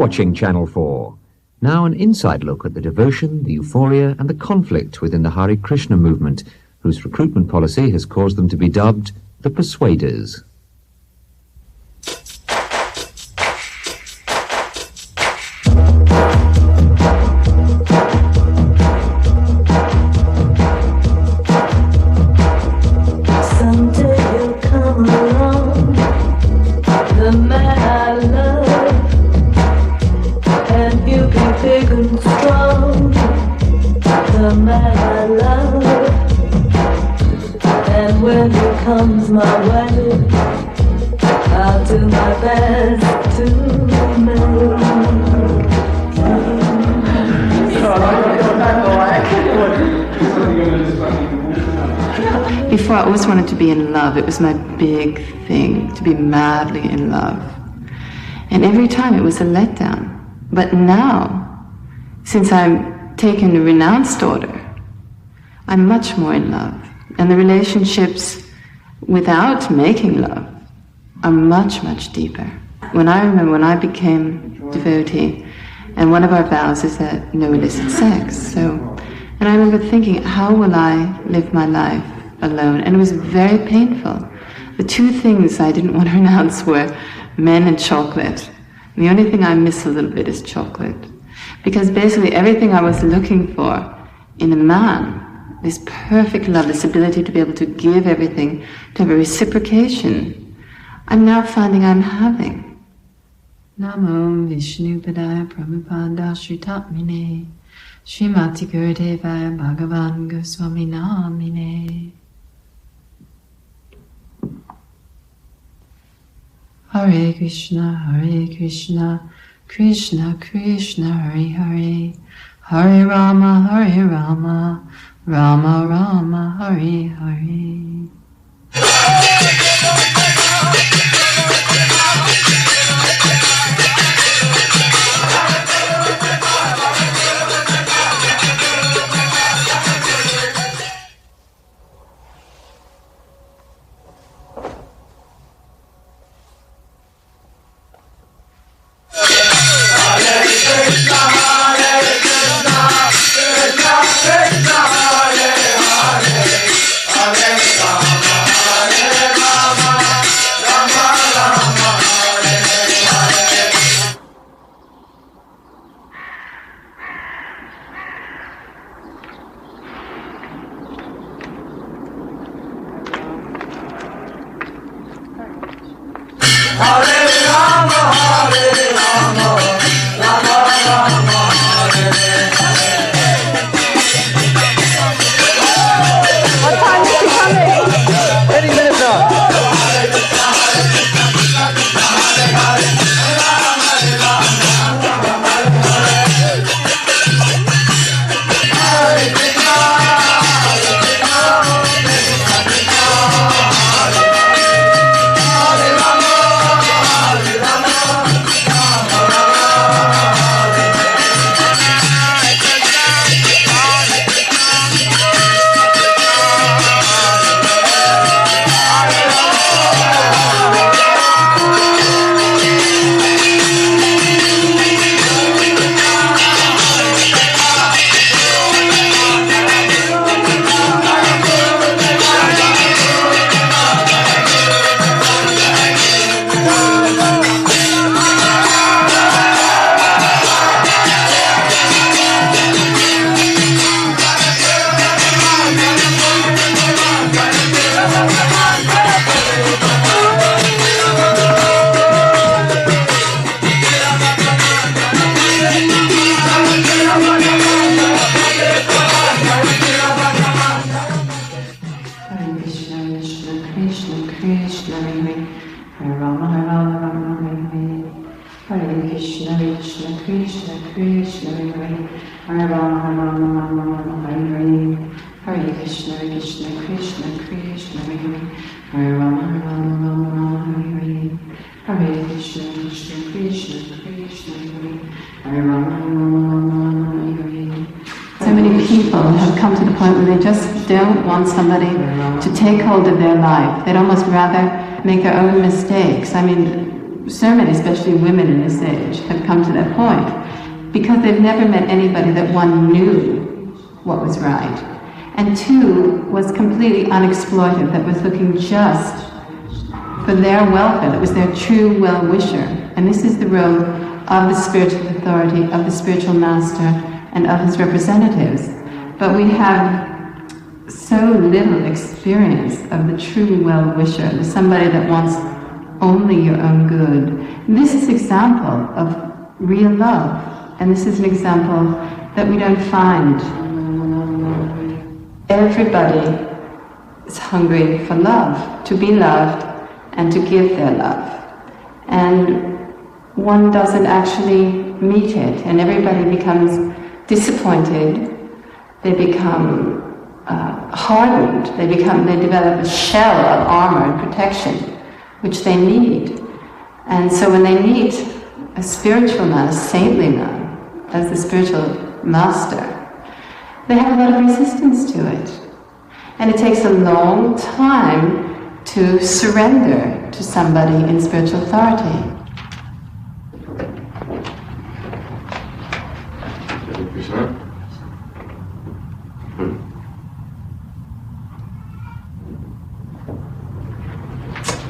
watching Channel 4. Now an inside look at the devotion, the euphoria, and the conflict within the Hare Krishna movement, whose recruitment policy has caused them to be dubbed the Persuaders. Comes my way, I'll do my best to Before, I always wanted to be in love. It was my big thing, to be madly in love. And every time it was a letdown. But now, since I'm taken the renounced order, I'm much more in love. And the relationships without making love are much, much deeper. When I became devotee, and one of our vows is that no illicit sex. And I remember thinking, how will I live my life alone? And it was very painful. The two things I didn't want to renounce were men and chocolate. And the only thing I miss a little bit is chocolate. Because basically everything I was looking for in a man, this perfect love, this ability to be able to give everything, to have a reciprocation, I'm now finding I'm having. Namo Vishnu Padaya Prabhupada Shritatmine Srimati Gurudevaya Bhagavan Goswami Namine. Hare Krishna, Krishna Krishna, Hare Hare, Hare Rama, Rama Rama, Hare Hare. Somebody to take hold of their life. They'd almost rather make their own mistakes. I mean, so many, especially women in this age, have come to that point because they've never met anybody that one knew what was right, and two, was completely unexploited, that was looking just for their welfare, that was their true well-wisher. And this is the role of the spiritual authority, of the spiritual master, and of his representatives. But we have so little experience of the true well-wisher, the somebody that wants only your own good. This is an example of real love, and this is an example that we don't find. Everybody is hungry for love, to be loved and to give their love. And one doesn't actually meet it, and everybody becomes disappointed, they become hardened, they develop a shell of armor and protection, which they need. And so when they meet a spiritual man, a saintly man, as the spiritual master, they have a lot of resistance to it. And it takes a long time to surrender to somebody in spiritual authority. Hare Krishna.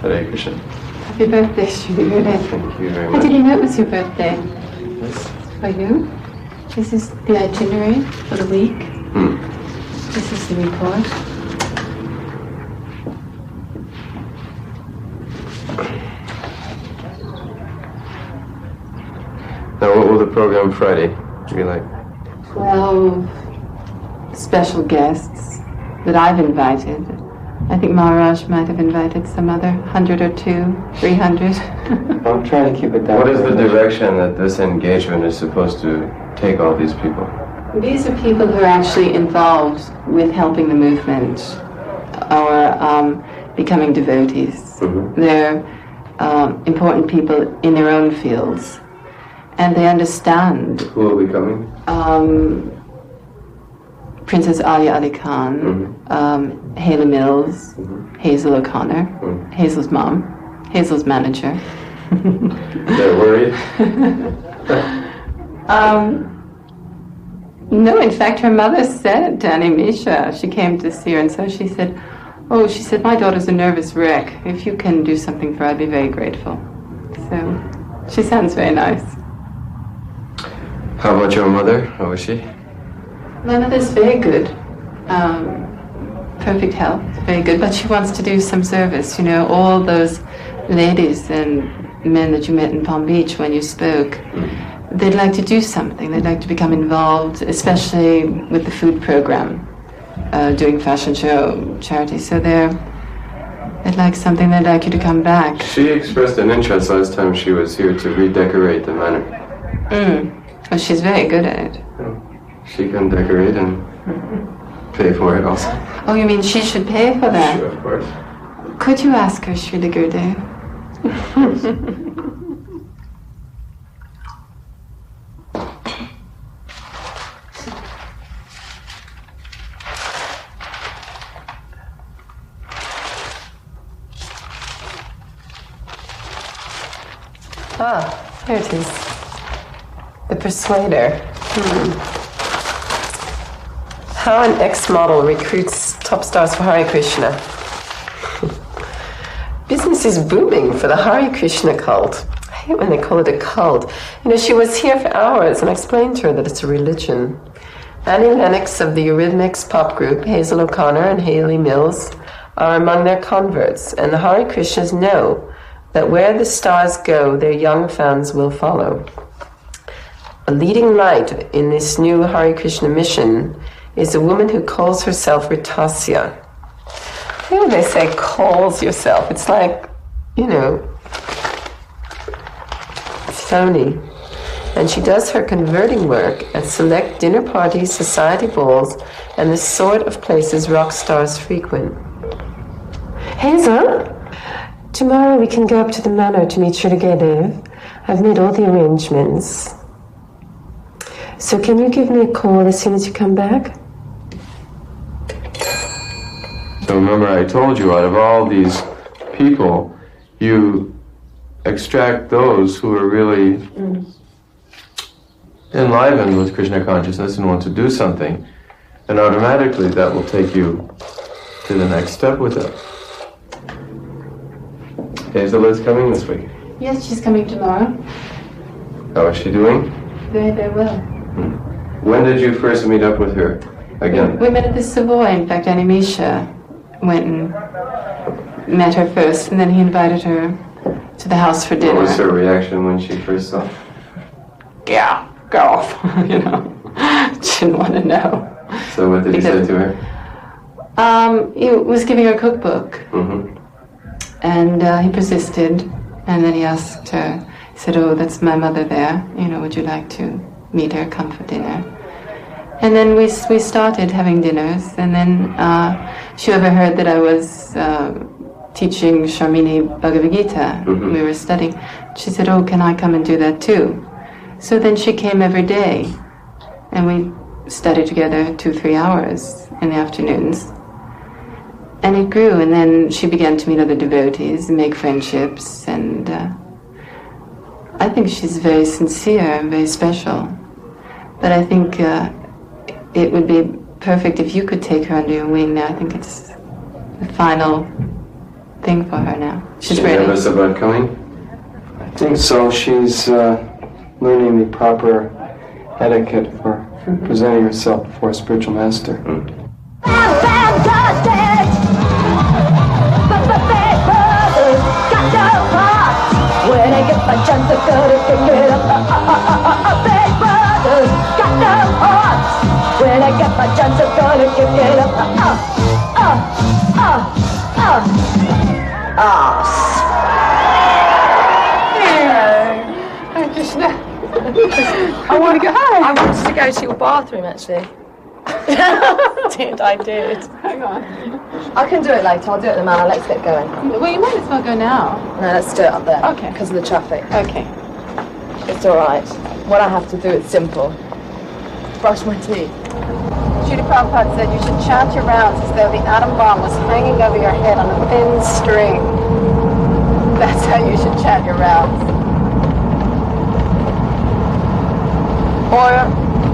Hare Krishna. Happy birthday, Shri. Thank you very I much. didn't know it was your birthday. Yes. For you? This is the itinerary for the week. This is the report. Now, what will the program Friday be like? 12 special guests that I've invited. I think Maharaj might have invited some other 100 or 300. I'm trying to keep it down. What is the direction that this engagement is supposed to take all these people? These are people who are actually involved with helping the movement or becoming devotees. They're important people in their own fields, and they understand. Who will be coming? Princess Alia Ali Khan, Haley Mills, Hazel O'Connor, Hazel's mom, Hazel's manager. They're worried? No, in fact, her mother said to Annie Misha, she came to see her, and so she said, my daughter's a nervous wreck. If you can do something for her, I'd be very grateful. So, she sounds very nice. How about your mother? How is she? My mother's very good. Perfect health, very good, but she wants to do some service. You know, all those ladies and men that you met in Palm Beach when you spoke, they'd like to do something. They'd like to become involved, especially with the food program, doing fashion show, charity. So they'd like something. They'd like you to come back. She expressed an interest last time she was here to redecorate the manor. Well, she's very good at it. She can decorate and pay for it also. Oh, you mean she should pay for that? Sure, of course. Could you ask her, Sri Gurudev? Here it is. The Persuader. How an ex-model recruits top stars for Hare Krishna. Business is booming for the Hare Krishna cult. I hate when they call it a cult. You know, she was here for hours and I explained to her that it's a religion. Annie Lennox of the Eurythmics pop group, Hazel O'Connor and Haley Mills, are among their converts, and the Hare Krishnas know that where the stars go, their young fans will follow. A leading light in this new Hare Krishna mission is a woman who calls herself Ritasya. You know, they say calls yourself. It's like, you know, phony. And she does her converting work at select dinner parties, society balls, and the sort of places rock stars frequent. Hazel, tomorrow we can go up to the manor to meet Shri Gurudev. I've made all the arrangements. So can you give me a call as soon as you come back? So remember I told you, out of all these people, you extract those who are really enlivened with Krishna consciousness and want to do something, and automatically that will take you to the next step with it. Hazel is coming this week. Yes, she's coming tomorrow. How is she doing? Very, very well. When did you first meet up with her again? We met at the Savoy. In fact, Animisha went and met her first, and then he invited her to the house for dinner. What was her reaction when she first saw? Yeah, go off. You know, she didn't want to know. So what did he say to her? He was giving her a cookbook, and he persisted, and then he asked her, he said, "Oh, that's my mother there, you know, would you like to meet her, come for dinner?" And then we started having dinners, and then she overheard that I was teaching Sharmini Bhagavad Gita. We were studying. She said, "Oh, can I come and do that too?" So then she came every day, and we studied together 2-3 hours in the afternoons. And it grew, and then she began to meet other devotees and make friendships, and I think she's very sincere and very special. But I think it would be perfect if you could take her under your wing now. I think it's the final thing for her now. She's ready. Nervous about coming? I think so. She's learning the proper etiquette for presenting herself before a spiritual master. When I get my chance, I gotta pick it up. Big brothers got no heart. When I get my chance, I gotta pick it up. Hare Krishna. I want to go. I wanted to go to your bathroom actually. I did. Hang on. I can do it later. I'll do it in a manner. Let's get going. Well, you might as well go now. No, let's do it up there. Okay. Because of the traffic. Okay. It's all right. What I have to do is simple. Brush my teeth. Judy Prabhupada said you should chant your rounds as though the atom bomb was hanging over your head on a thin string. That's how you should chant your rounds. Or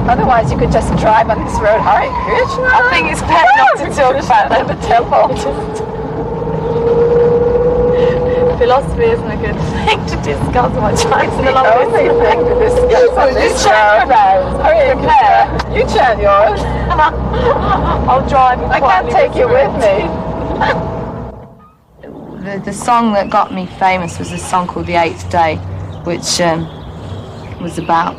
otherwise you could just drive on this road. Hare Krishna. I think it's better not to talk about that at the temple. Philosophy isn't a good thing to discuss much. It's the only thing to discuss on this road. Hare Krishna. You chant yours. I'll drive. I can't take you with me. The song that got me famous was a song called The Eighth Day, which was about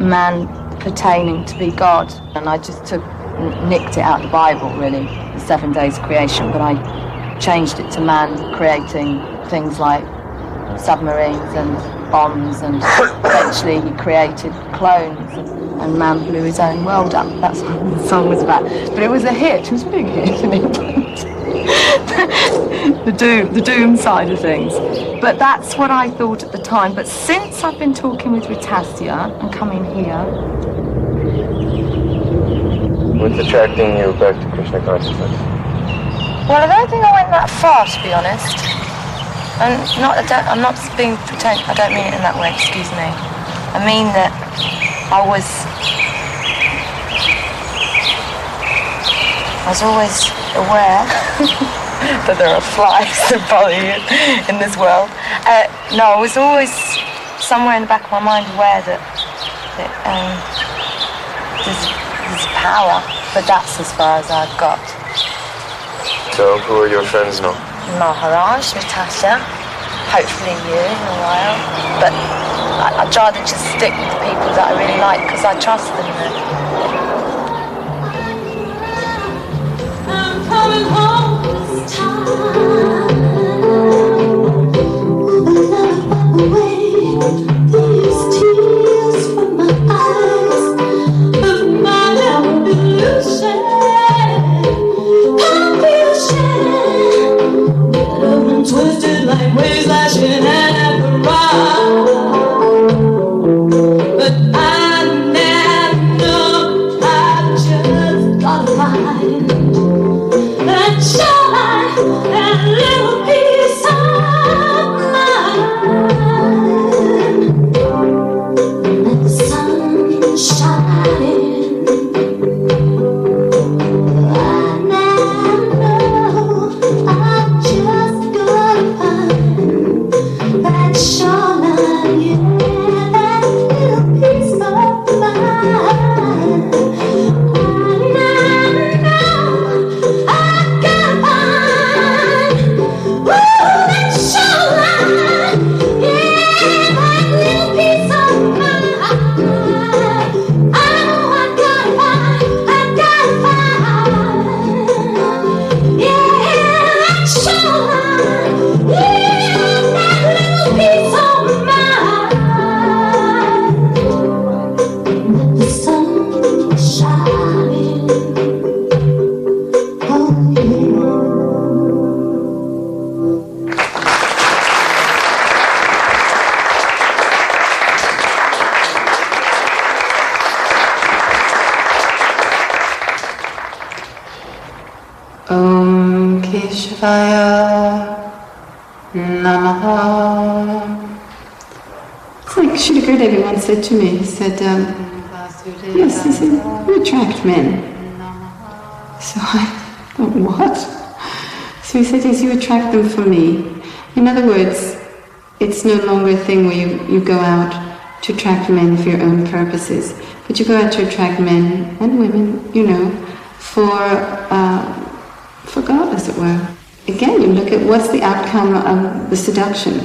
man pertaining to be God. And I just nicked it out of the Bible, really, the 7 days creation, but I changed it to man creating things like submarines and bombs, and eventually he created clones, and man blew his own world up. That's what the song was about. But it was a hit. It was a big hit in England. the doom side of things. But that's what I thought at the time. But since I've been talking with Ritasya and coming here... What's attracting you back to Krishna consciousness? Well, I don't think I went that far, to be honest. And I'm not being pretend. I don't mean it in that way. Excuse me. I mean that I was always aware that there are flies that bother you in this world. No, I was always somewhere in the back of my mind aware that there's power, but that's as far as I've got. So, who are your friends now? Maharaj, Ritasya, hopefully you in a while. But I'd rather just stick with the people that I really like because I trust them. I'm coming home this time. Another away. These tears from my eyes of my illusion. Confusion. Twisted like waves lashing at the rock. But I never know. I just gotta find that shine, that little piece of my Om Keshvaya Namaha. It's like Srila Gurudev once said to me, he said, yes, he said, you attract men. So I thought, what? So he said, yes, you attract them for me. In other words, it's no longer a thing where you go out to attract men for your own purposes, but you go out to attract men and women, you know, for God, as it were. Again, you look at what's the outcome of the seduction.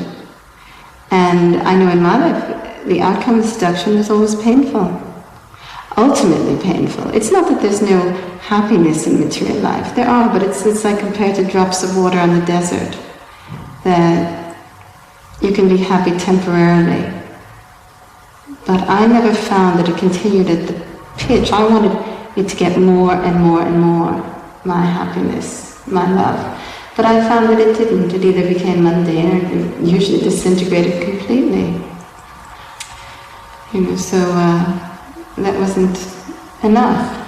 And I know in my life, the outcome of seduction is always painful. Ultimately painful. It's not that there's no happiness in material life. There are, but it's like compared to drops of water on the desert. That you can be happy temporarily. But I never found that it continued at the pitch. I wanted it to get more and more and more. My happiness, my love. But I found that it didn't. It either became mundane or it usually disintegrated completely. You know, so that wasn't enough.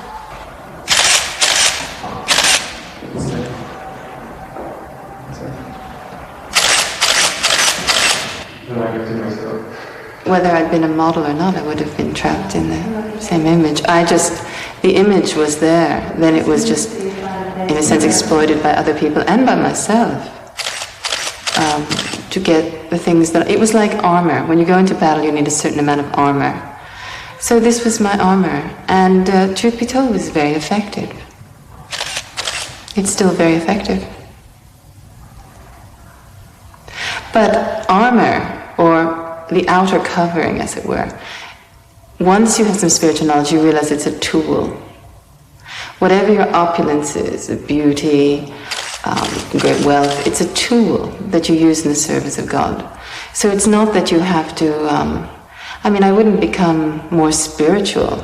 Whether I'd been a model or not, I would have been trapped in the same image. The image was there, then it was just, in a sense, exploited by other people and by myself to get the things that... It was like armor. When you go into battle, you need a certain amount of armor. So this was my armor, and truth be told, it was very effective. It's still very effective. But armor, or the outer covering, as it were, once you have some spiritual knowledge, you realize it's a tool. Whatever your opulence is, beauty, great wealth, it's a tool that you use in the service of God. So it's not that you have to... I wouldn't become more spiritual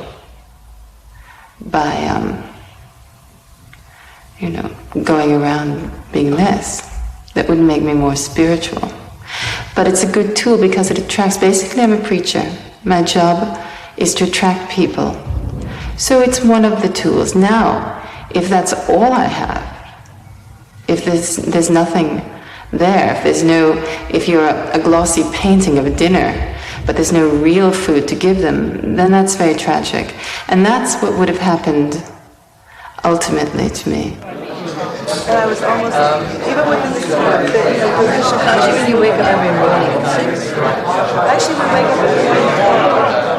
by, going around being less. That wouldn't make me more spiritual. But it's a good tool because it attracts... Basically, I'm a preacher. My job is to attract people. So it's one of the tools. Now, if that's all I have, if there's nothing there, if you're a glossy painting of a dinner, but there's no real food to give them, then that's very tragic. And that's what would have happened ultimately to me. And I was almost, even with the Krishna consciousness, you wake up every morning at 6. Actually, we wake up every morning.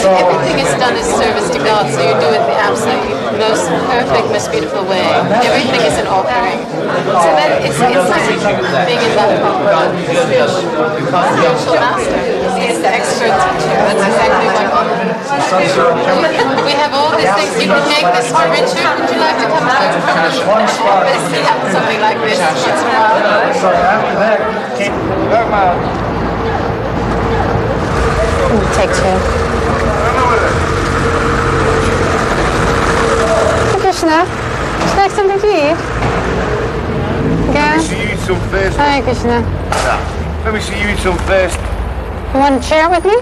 Everything is done as service to God, so you do it the absolutely most perfect, most beautiful way. Everything is an offering. So that it's like being in love with God. Spiritual master. He's the expert teacher. That's exactly what we have all these things. You can make this for Richard. Would you like to come to something like this? It's Take 2. Hey Krishna, would you like something to eat? Let me see you eat some first. Hi Krishna. Let me see you eat some first. You want to share with me?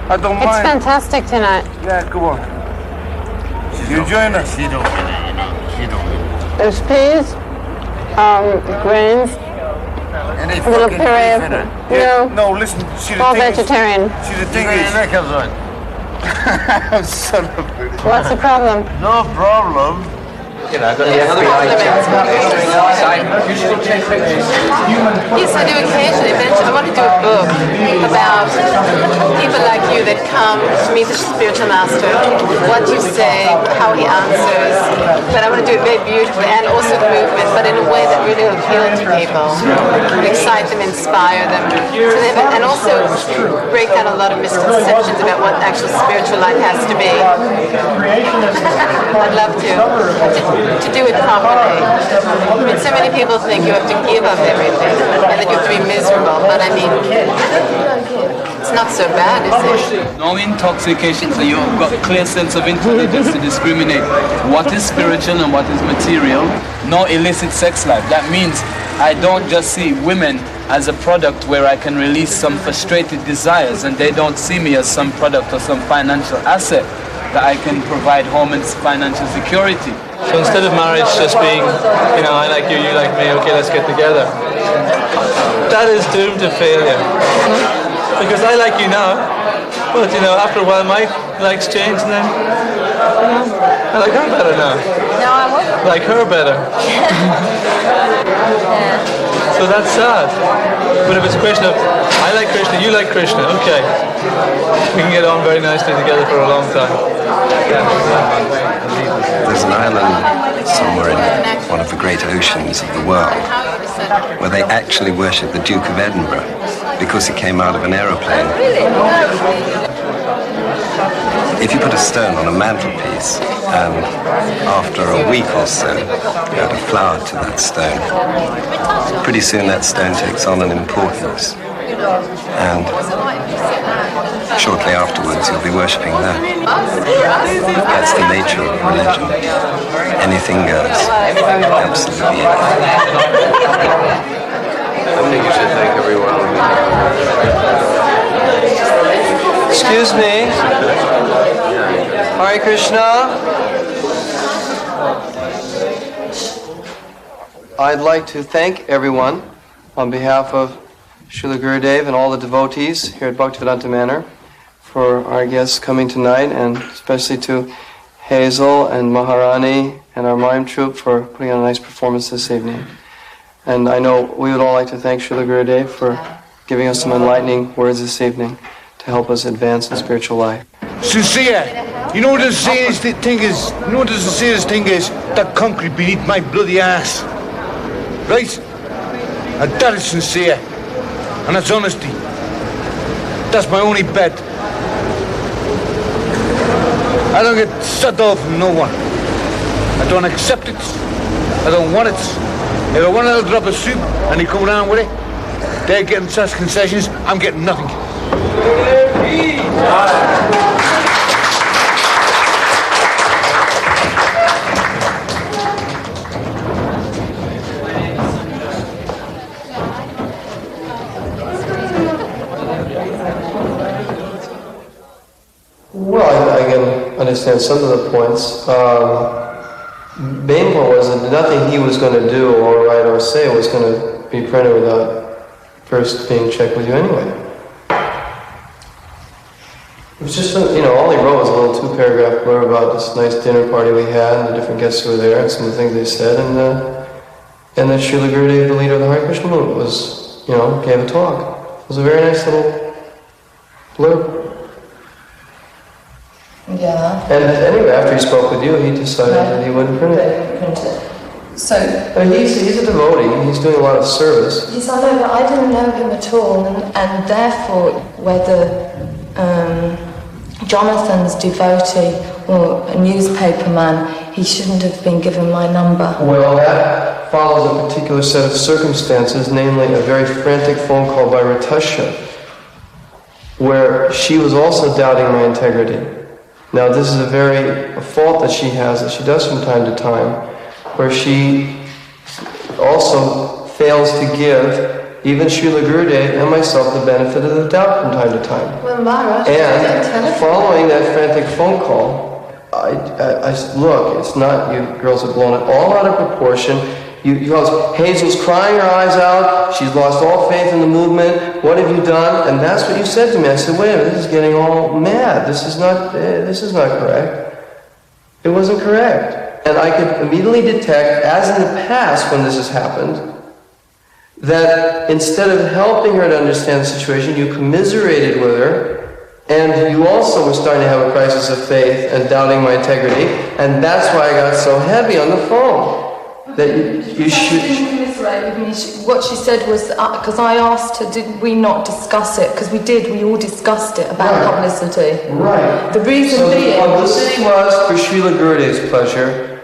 I don't mind. It's fantastic tonight. Yeah, come on. You enjoying it? She don't get it, you know. She don't get it. There's peas, grains, a little puree of... No, listen, see the all thing vegetarian. See the thing is... Son of a... What's the problem? No problem. I've got the FBI usually take pictures. Yes, I do occasionally. I want to do a book about people like you that come to meet the spiritual master, what you say, how he answers. But I want to do it very beautifully, and also the movement, but in a way that really will appeal to people, excite them, inspire them, and also break down a lot of misconceptions about what actual spiritual life has to be. I'd love to do it properly. So many people think you have to give up everything and that you have to be miserable, but it's not so bad, is it? No intoxication, so you've got a clear sense of intelligence to discriminate what is spiritual and what is material. No illicit sex life. That means I don't just see women as a product where I can release some frustrated desires, and they don't see me as some product or some financial asset that I can provide home and financial security. So instead of marriage just being, you know, I like you, you like me, okay, let's get together, that is doomed to failure. Because I like you now, but you know, after a while my likes change, and then I like her better now. No, I won't. Like her better. So that's sad. But if it's a question of, I like Krishna, you like Krishna, okay, we can get on very nicely together for a long time. There's an island somewhere in one of the great oceans of the world where they actually worship the Duke of Edinburgh because he came out of an aeroplane. If you put a stone on a mantelpiece and after a week or so you add a flower to that stone, pretty soon that stone takes on an importance. And shortly afterwards you'll be worshipping that. That's the nature of religion. Anything goes. Absolutely anything. I think you should thank everyone. Excuse me. Hare Krishna. I'd like to thank everyone on behalf of Srila Gurudev and all the devotees here at Bhaktivedanta Manor for our guests coming tonight, and especially to Hazel and Maharani and our mime troupe for putting on a nice performance this evening. And I know we would all like to thank Srila Gurudev for giving us some enlightening words this evening to help us advance in spiritual life. Sincere, you know what the sincerest thing is? You know what the sincerest thing is? That concrete beneath my bloody ass. Right? And that is sincere. And that's honesty. That's my only bet. I don't get set off from no one. I don't accept it. I don't want it. If I want a little drop of soup and they come around with it, they're getting such concessions, I'm getting nothing. Well, I can understand some of the points. Main point was that nothing he was going to do or write or say was going to be printed without first being checked with you anyway. It was just, you know, all he wrote was a little 2-paragraph blurb about this nice dinner party we had and the different guests who were there and some of the things they said, and that Srila Gurudev, the leader of the Hare Krishna movement, was, you know, gave a talk. It was a very nice little blurb. Yeah. And anyway, after he spoke with you, he decided that he wouldn't print it. So I mean, he's a devotee. He's doing a lot of service. yes, I know, but I didn't know him at all, and therefore, whether Jonathan's devotee or a newspaper man, he shouldn't have been given my number. Well, that follows a particular set of circumstances, namely a very frantic phone call by Ratusha, where she was also doubting my integrity. Now, this is a fault that she has, that she does from time to time, where she also fails to give even Srila Gurudev and myself the benefit of the doubt from time to time. Well, Mara, and following that frantic phone call, I look, it's not, you girls have blown it all out of proportion. You girls, Hazel's crying her eyes out, she's lost all faith in the movement, what have you done? And that's what you said to me. I said, wait a minute, this is getting all mad, this is not correct. It wasn't correct. And I could immediately detect, as in the past when this has happened, that instead of helping her to understand the situation, you commiserated with her, and you also were starting to have a crisis of faith and doubting my integrity, and that's why I got so heavy on the phone. That you should... What she said was, because I asked her, did we not discuss it? Because we all discussed it about publicity. Right. The reason being... So the publicity was for Srila Gurudev's pleasure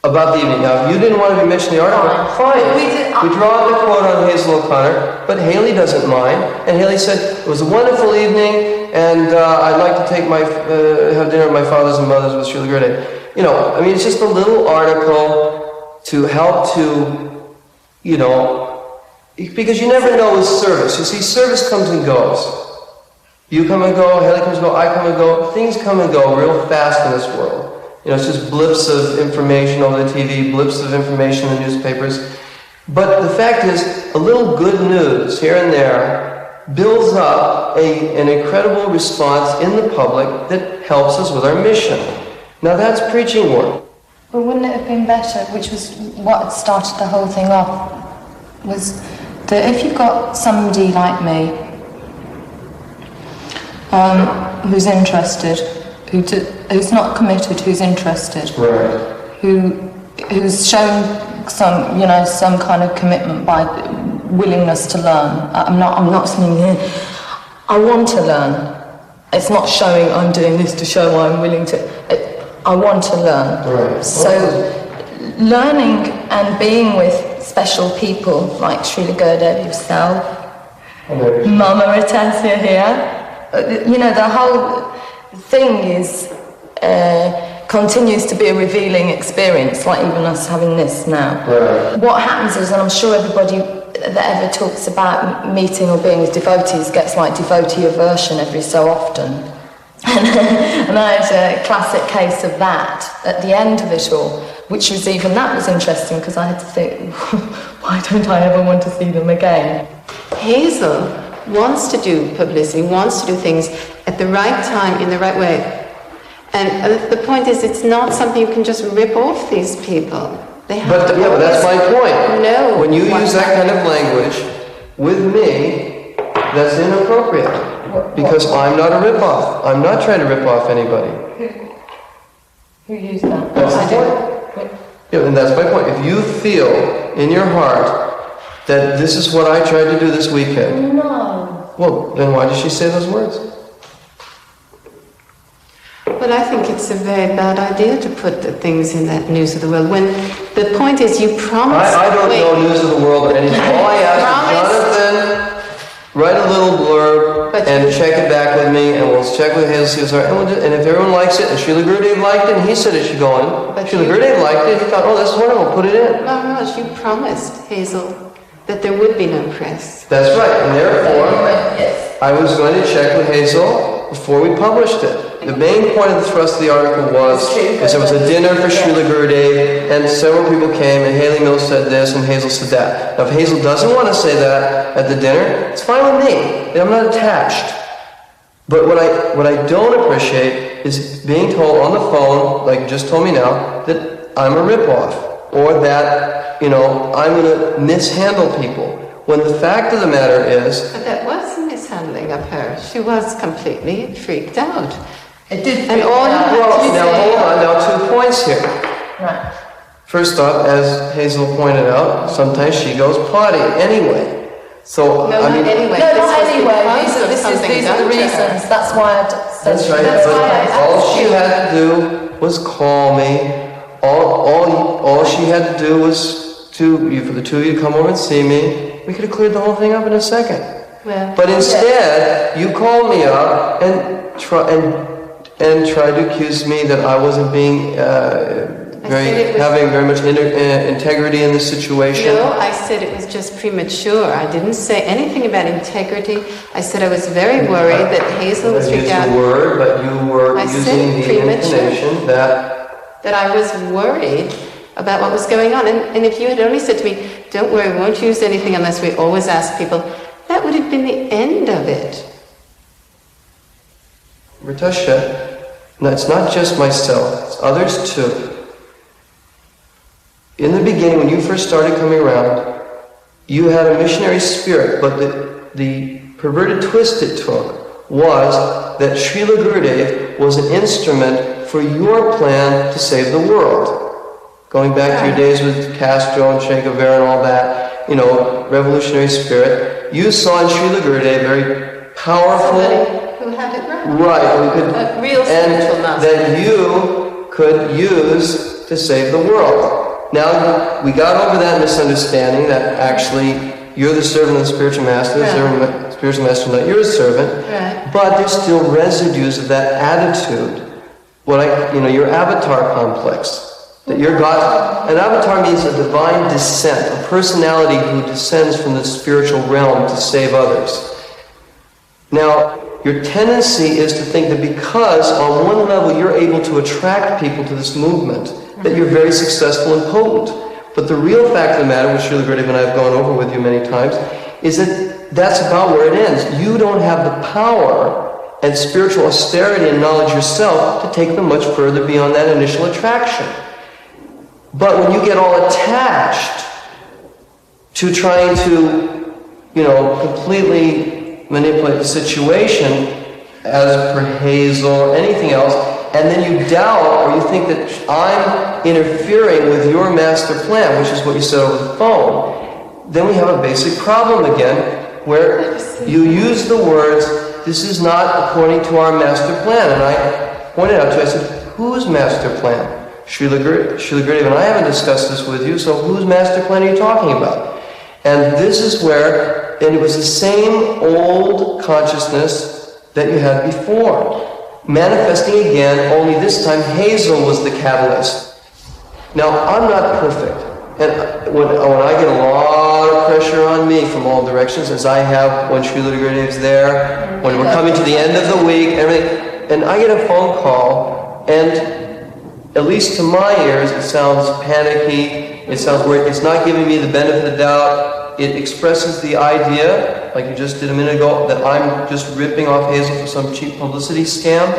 about the evening. Now, if you didn't want to be mentioned in the article, fine. We draw up the quote on Hazel O'Connor, but Haley doesn't mind. And Haley said, it was a wonderful evening, and I'd like to take have dinner with my fathers and mothers with Srila Gurudev. You know, I mean, it's just a little article to help to, you know, because you never know with service. You see, service comes and goes. You come and go, Haley comes and go, I come and go. Things come and go real fast in this world. You know, it's just blips of information on the TV, blips of information in the newspapers. But the fact is, a little good news here and there builds up an incredible response in the public that helps us with our mission. Now that's preaching work. Well, wouldn't it have been better, which was what started the whole thing off, was that if you've got somebody like me who's interested, who's not committed, who's interested, right, who's shown some kind of commitment by willingness to learn. I'm not saying I want to learn. It's not showing I'm doing this to show I'm willing to. I want to learn. Right. So learning and being with special people like Srila Gurudev yourself, Mama Ratasya here, you know, the whole thing is continues to be a revealing experience, like even us having this now. Right. What happens is, and I'm sure everybody that ever talks about meeting or being with devotees gets like devotee aversion every so often. And I had a classic case of that at the end of it all, which was that was interesting because I had to think, why don't I ever want to see them again? Hazel wants to do publicity, wants to do things at the right time, in the right way. And the point is, it's not something you can just rip off these people. They have but that's my point. No. When you use that kind of language with me, that's inappropriate. Because I'm not a rip-off. I'm not trying to rip off anybody. Who used that? That's the point. Yeah, and that's my point. If you feel in your heart that this is what I tried to do this weekend, no. Well, then why did she say those words? But I think it's a very bad idea to put the things in that News of the World when the point is you promised. I don't know News of the World or anything. All I asked is, Jonathan, write a little blurb and check it back with me, and we'll check with Hazel. And if everyone likes it, and Srila Gurudev liked it, and he said it should go in. Srila Gurudev liked it, he thought, oh, this is wonderful, put it in. Maharaj, you promised, Hazel, that there would be no press. That's right, and therefore, I was going to check with Hazel before we published it. The main point of the thrust of the article was there was a dinner for Srila Gurudev, and several people came, and Haley Mills said this, and Hazel said that. Now, if Hazel doesn't want to say that at the dinner, it's fine with me. I'm not attached. But what I don't appreciate is being told on the phone, like you just told me now, that I'm a ripoff, or that, I'm going to mishandle people. When the fact of the matter is... But that was a mishandling of her. She was completely freaked out. It did. And all hold on. Now 2 points here. Right. First off, as Hazel pointed out, sometimes she goes potty anyway. So no, I mean, anyway. No, not anyway. These are the reasons. That's why I've said. That's right. All she had to do was call me. All she had to do was for the two of you to come over and see me. We could have cleared the whole thing up in a second. Well, but instead, you called me up and tried to accuse me that I wasn't being having very much integrity in the situation. No, I said it was just premature. I didn't say anything about integrity. I said I was very worried that Hazel was freaked out. I used the word, but you were using the intonation that I was worried about what was going on. And if you had only said to me, don't worry, we won't use anything unless we always ask people, that would have been the end of it. Ratasya, it's not just myself, it's others too. In the beginning, when you first started coming around, you had a missionary spirit, but the perverted twist it took was that Srila Gurudev was an instrument for your plan to save the world. Going back to your days with Castro and Che Guevara and all that, revolutionary spirit, you saw in Srila Gurudev very powerful... Who had it right. Right. A real spiritual master. That you could use to save the world. Now, we got over that misunderstanding that actually you're the servant of the spiritual master, the spiritual master, not you're a servant. Right. But there's still residues of that attitude. Your avatar complex. That you're God. An avatar means a divine descent, a personality who descends from the spiritual realm to save others. Now, your tendency is to think that because on one level you're able to attract people to this movement, that you're very successful and potent. But the real fact of the matter, which Srila Gurudev and I have gone over with you many times, is that that's about where it ends. You don't have the power and spiritual austerity and knowledge yourself to take them much further beyond that initial attraction. But when you get all attached to trying to, completely manipulate the situation as per Hazel or anything else, and then you doubt or you think that I'm interfering with your master plan, which is what you said over the phone, then we have a basic problem again, where you use the words, this is not according to our master plan. And I pointed out to you, I said, whose master plan? Srila Gurudev and I haven't discussed this with you, so whose master plan are you talking about? And this is where, and it was the same old consciousness that you had before, manifesting again, only this time Hazel was the catalyst. Now, I'm not perfect. And when I get a lot of pressure on me from all directions, as I have when Srila Gurudev's there, when we're coming to the end of the week, everything, and I get a phone call, and at least to my ears, it sounds panicky, it sounds weird, it's not giving me the benefit of the doubt, it expresses the idea, like you just did a minute ago, that I'm just ripping off Hazel for some cheap publicity scam.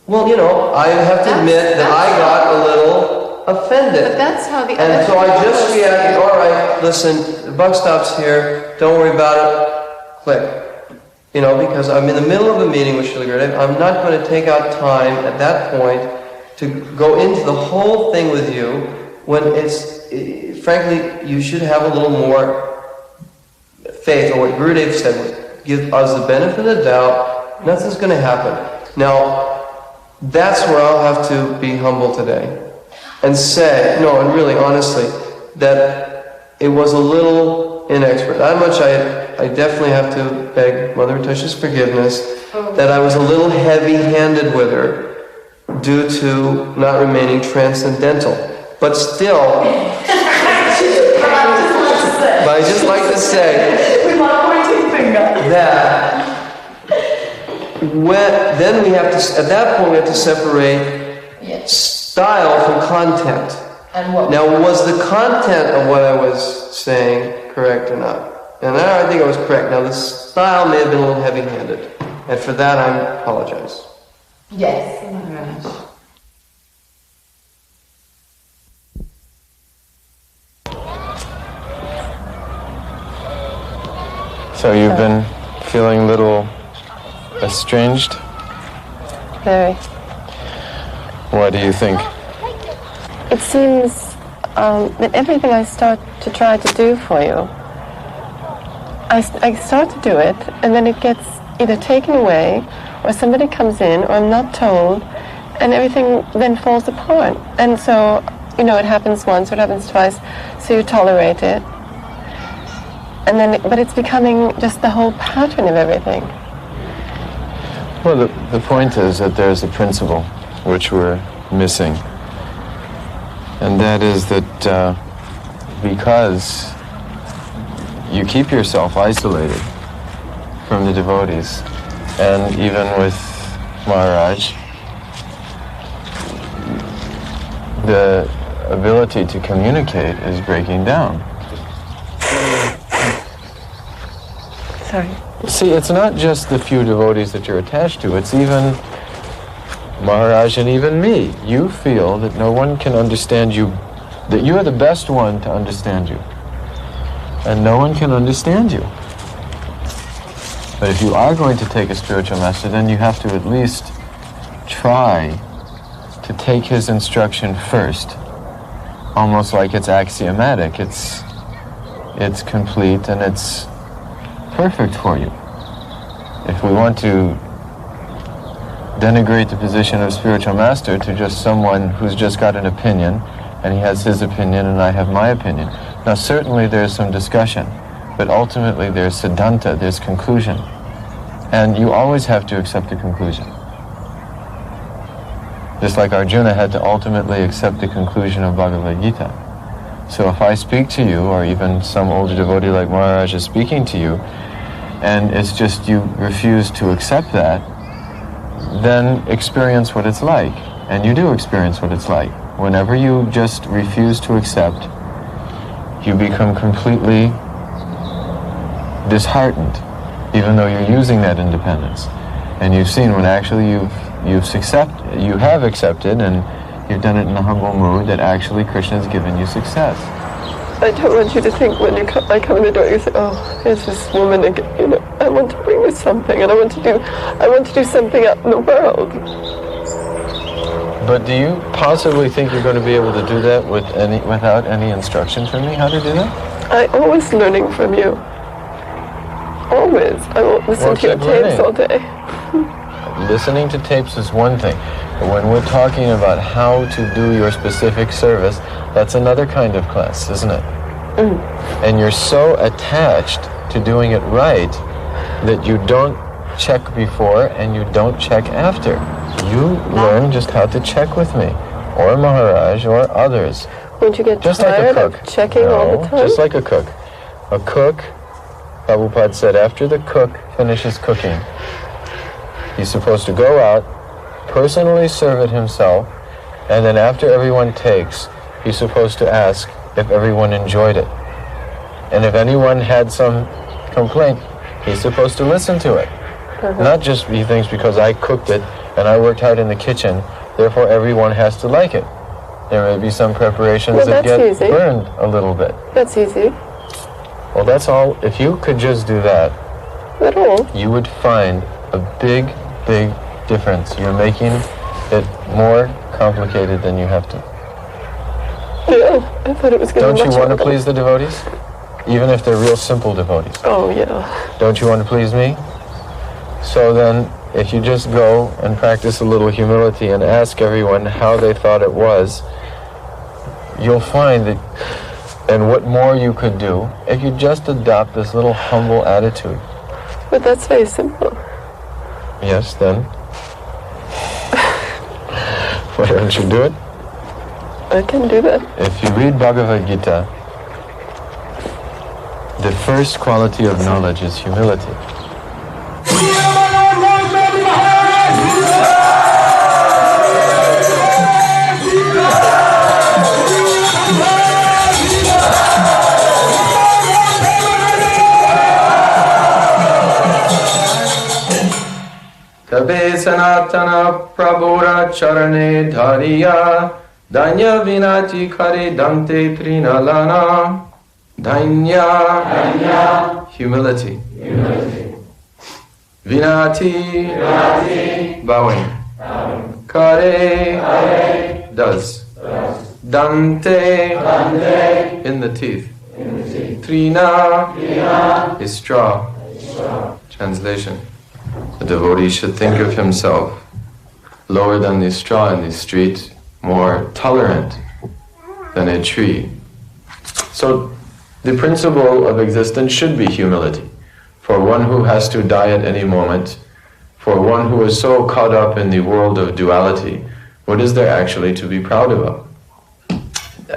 Well, I have to admit that I got a little offended. But that's how the and so I just reacted, all right, listen, the buck stops here, don't worry about it, click. Because I'm in the middle of a meeting with Srila Gurudev, I'm not going to take out time at that point to go into the whole thing with you when frankly, you should have a little more faith, or what Gurudev said was, give us the benefit of the doubt, nothing's going to happen. Now, that's where I'll have to be humble today. And say, no, and really honestly, that it was a little inexpert. That much I definitely have to beg Mother Natasha's forgiveness, that I was a little heavy-handed with her due to not remaining transcendental. But still, but I just like to say that then we have to, at that point we have to separate style from content. Now, was the content of what I was saying correct or not? And I think I was correct. Now, the style may have been a little heavy-handed, and for that I apologize. Yes. So you've been feeling a little estranged? Very. Why do you think? It seems that everything I start to try to do for you, I start to do it, and then it gets either taken away, or somebody comes in, or I'm not told, and everything then falls apart. And so, it happens once, or it happens twice, so you tolerate it. And then, but it's becoming just the whole pattern of everything. Well, the point is that there's a principle which we're missing. And that is that because you keep yourself isolated from the devotees, and even with Maharaj, the ability to communicate is breaking down. Sorry. See, it's not just the few devotees that you're attached to, it's even Maharaj and even me. You feel that no one can understand you, that you are the best one to understand you. And no one can understand you. But if you are going to take a spiritual master, then you have to at least try to take his instruction first. Almost like it's axiomatic. It's complete and it's perfect for you. If we want to denigrate the position of spiritual master to just someone who's just got an opinion, and he has his opinion and I have my opinion. Now certainly there's some discussion, but ultimately there's siddhanta, there's conclusion. And you always have to accept the conclusion. Just like Arjuna had to ultimately accept the conclusion of Bhagavad Gita. So if I speak to you, or even some older devotee like Maharaj is speaking to you, and it's just you refuse to accept that, then experience what it's like. And you do experience what it's like. Whenever you just refuse to accept, you become completely disheartened, even though you're using that independence. And you've seen when actually you have accepted, and you've done it in a humble mood, that actually Krishna has given you success. I don't want you to think when I come in the door, you say, oh, here's this woman again, you know, I want to bring her something, and I want to do something out in the world. But do you possibly think you're going to be able to do that without any instruction from me how to do that? I'm always learning from you. Always. I won't listen to your tapes all day. Listening to tapes is one thing, but when we're talking about how to do your specific service, that's another kind of class, isn't it? Mm. And you're so attached to doing it right that you don't check before and you don't check after. You learn just how to check with me, or Maharaj, or others. Won't you get just tired like a cook. Of checking all the time? Just like a cook. A cook, Prabhupada said, after the cook finishes cooking, he's supposed to go out, personally serve it himself, and then after everyone takes, he's supposed to ask if everyone enjoyed it. And if anyone had some complaint, he's supposed to listen to it. Not just, he thinks, because I cooked it and I worked hard in the kitchen, therefore everyone has to like it. There may be some preparations that get burned a little bit. That's easy. Well, that's all. If you could just do that, you would find a big, big difference. You're making it more complicated than you have to. Yeah, I thought it was going to be Don't you want to please the devotees? Even if they're real simple devotees. Oh, yeah. Don't you want to please me? So then, if you just go and practice a little humility and ask everyone how they thought it was, you'll find that, and what more you could do if you just adopt this little humble attitude. But that's very simple. Yes, then. Why don't you do it? I can do that. If you read Bhagavad Gita, the first quality of knowledge is humility. Tabe sanatana prabhura charane dhariya danya vinati kare dante trinalana danya humility vinati bowing kare does dante in the teeth trina is straw. Translation: the devotee should think of himself lower than the straw in the street, more tolerant than a tree. So the principle of existence should be humility. For one who has to die at any moment, for one who is so caught up in the world of duality, what is there actually to be proud about?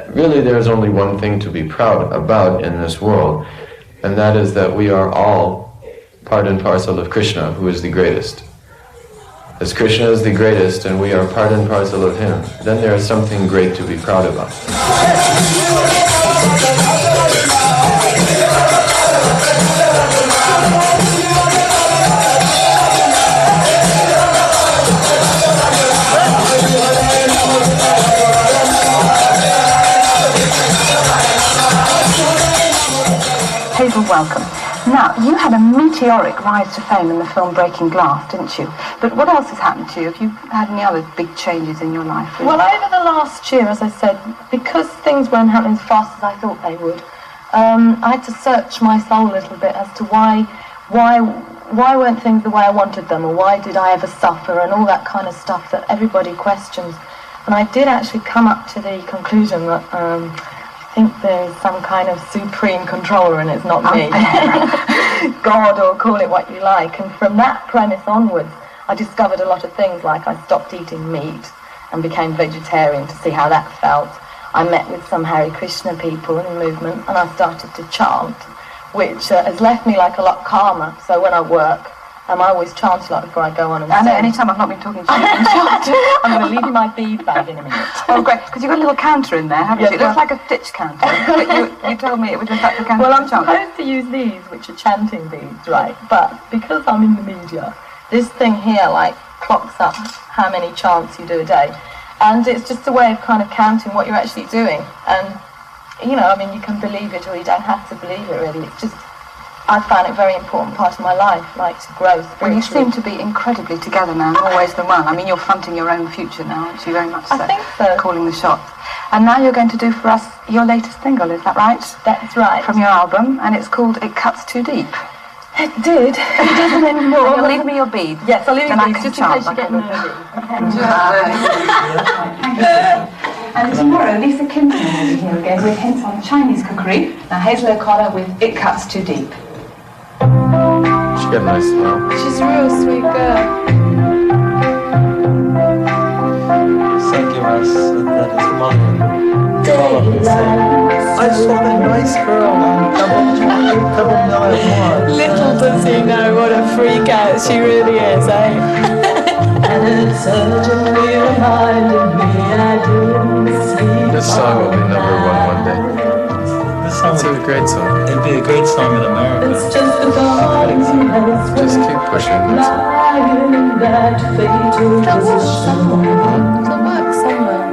Really, there is only one thing to be proud about in this world, and that is that we are all part and parcel of Krishna, who is the greatest. As Krishna is the greatest and we are part and parcel of him, then there is something great to be proud about. Hazel, welcome. Now, you had a meteoric rise to fame in the film Breaking Glass, didn't you? But what else has happened to you? Have you had any other big changes in your life? Really? Well, over the last year, as I said, because things weren't happening as fast as I thought they would, I had to search my soul a little bit as to why weren't things the way I wanted them, or why did I ever suffer, and all that kind of stuff that everybody questions. And I did actually come up to the conclusion that I think there's some kind of supreme controller and it's not me. God, or call it what you like. And from that premise onwards, I discovered a lot of things, like I stopped eating meat and became vegetarian to see how that felt. I met with some Hare Krishna people in the movement and I started to chant which has left me like a lot calmer. So when I work, I always chant a lot before I go on and sing. Any time I've not been talking to you, I'm going to leave you my bead bag in a minute. Oh, great, because you've got a little counter in there, haven't you? It looks like a stitch counter, but you told me it was in fact a counter. Well, I'm supposed to use these, which are chanting beads, right? But because I'm in the media, this thing here, like, clocks up how many chants you do a day. And it's just a way of kind of counting what you're actually doing. And, you know, I mean, you can believe it or you don't have to believe it, really. It's just... I found it a very important part of my life, like to grow spiritually. Well, you seem to be incredibly together now, always the one. I mean, you're fronting your own future now, aren't you, very much so? I think so. Calling the shots. And now you're going to do for us your latest single, is that right? That's right. From your album, and it's called It Cuts Too Deep. It did. It doesn't anymore. You'll leave me your beads. Yes, I'll leave you your beads, just in case you get nervous. And tomorrow, Lisa Kimpton will be here again with hints on Chinese cookery. Now, Hazel O'Connor with It Cuts Too Deep. She got a nice smile. She's a real sweet girl. Thank you, Russ. That is mother. I saw that nice girl on Double Million. Little does he know what a freak out she really is, eh? And it certainly reminded me I didn't see. This song will be #1 one day. It's a great song. It'd be a great song in America. It's just a dawn. Just keep pushing. Lying in that fatal position. It'll work somewhere.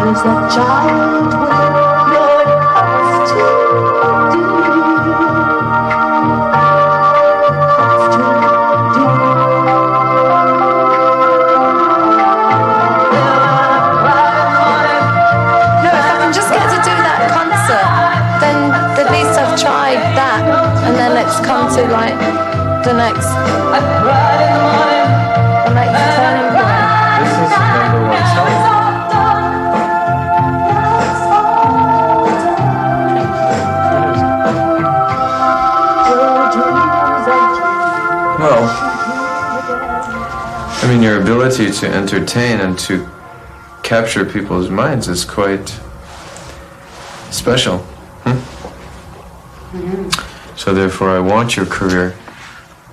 Does that child know it comes to come to like the next turning point. This is #1 song. Well, I mean, your ability to entertain and to capture people's minds is quite special. So therefore, I want your career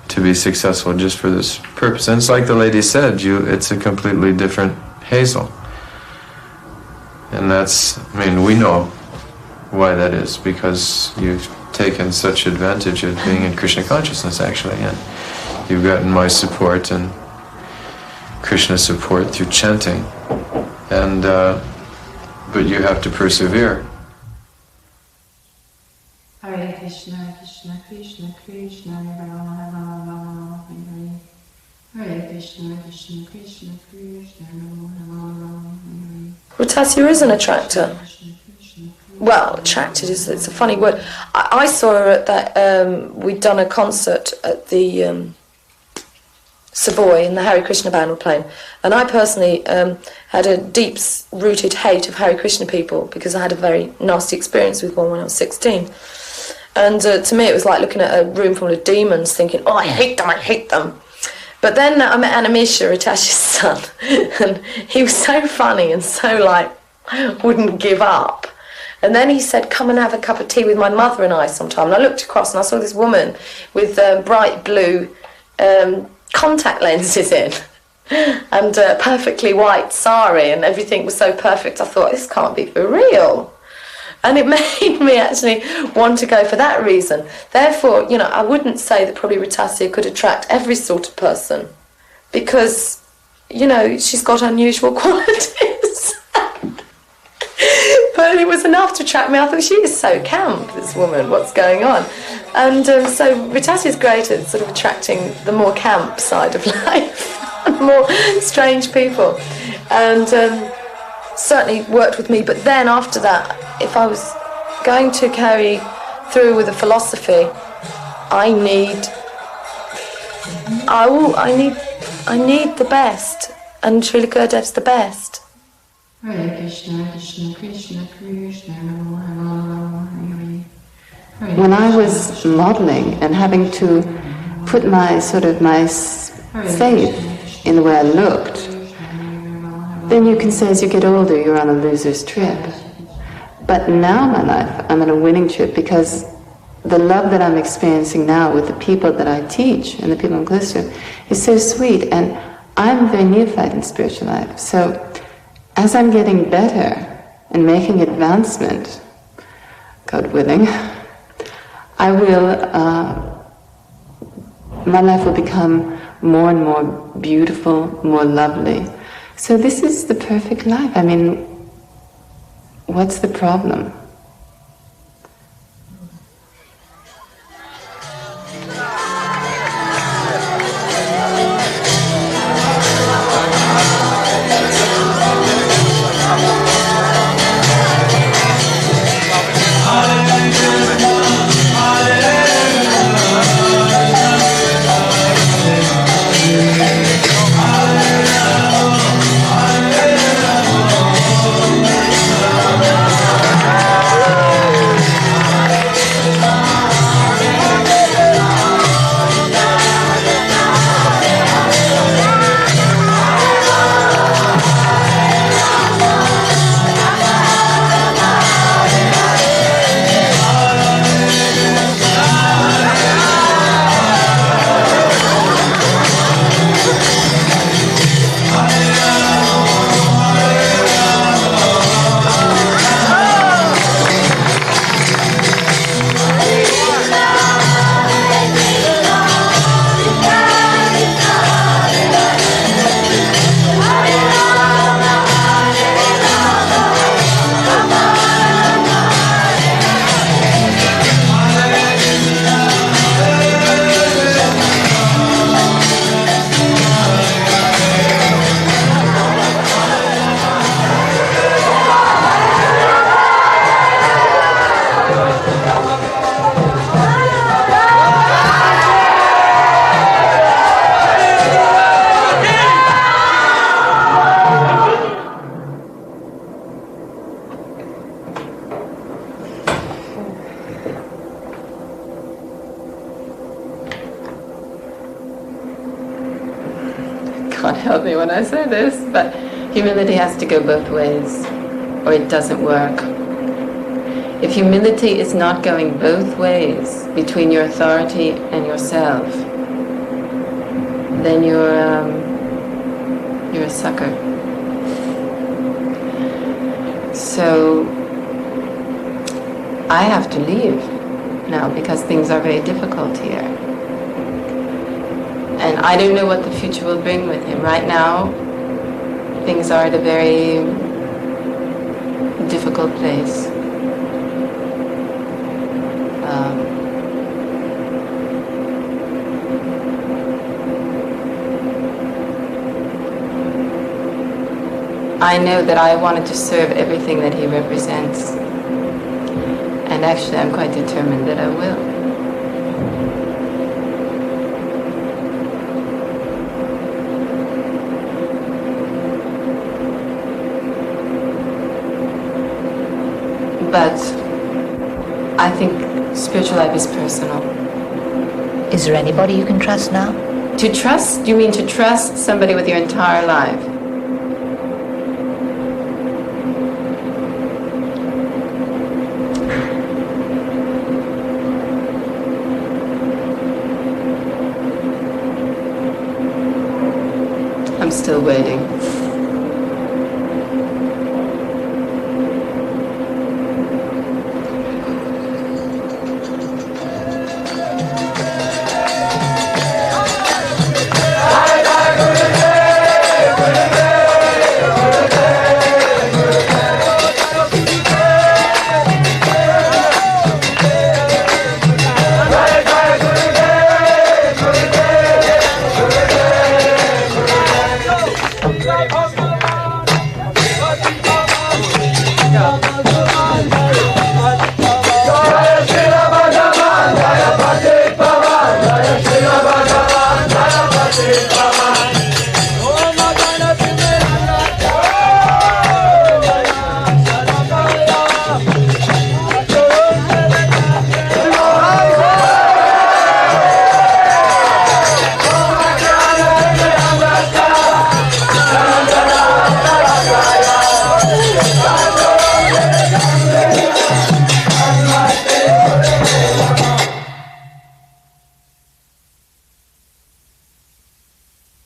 to be successful just for this purpose. And it's like the lady said, it's a completely different Hazel. And that's, I mean, we know why that is, because you've taken such advantage of being in Krishna consciousness, actually. And you've gotten my support and Krishna's support through chanting. And, but you have to persevere. Hare Krishna, Krishna, Krishna, Krishna, Hare Rama, Hare Krishna, Krishna, Krishna, Krishna, Ratasia is an attractor. Well, attracted it's a funny word. I saw her at that, we'd done a concert at the Savoy, and the Hare Krishna band were playing. And I personally had a deep-rooted hate of Hare Krishna people because I had a very nasty experience with one when I was 16. And to me it was like looking at a room full of demons thinking, oh, I hate them. But then I met Anamisha, Ratash's son, and he was so funny and so like, wouldn't give up. And then he said, come and have a cup of tea with my mother and I sometime. And I looked across and I saw this woman with bright blue contact lenses in and a perfectly white sari, and everything was so perfect. I thought, this can't be for real. And it made me actually want to go for that reason. Therefore, you know, I wouldn't say that probably Ratasia could attract every sort of person because, you know, she's got unusual qualities. But it was enough to attract me. I thought, she is so camp, this woman, what's going on? And so Ratasia's great at sort of attracting the more camp side of life, more strange people. And certainly worked with me. But then after that, if I was going to carry through with a philosophy, I need the best, and Srila Gurudev's the best. Hare Krishna, Krishna, Krishna, Krishna, Hare. When I was modeling and having to put my faith in the way I looked, then you can say as you get older, you're on a loser's trip. But now in my life, I'm on a winning trip because the love that I'm experiencing now with the people that I teach and the people I'm close to is so sweet. And I'm very neophyte in spiritual life. So as I'm getting better and making advancement, God willing, I will, my life will become more and more beautiful, more lovely. So this is the perfect life. I mean, what's the problem? God help me when I say this, but humility has to go both ways, or it doesn't work. If humility is not going both ways between your authority and yourself, then you're a sucker. So I have to leave now because things are very difficult here. And I don't know what the future will bring with him. Right now, things are at a very difficult place. I know that I wanted to serve everything that he represents. And actually, I'm quite determined that I will. But I think spiritual life is personal. Is there anybody you can trust now? To trust? You mean to trust somebody with your entire life? I'm still waiting.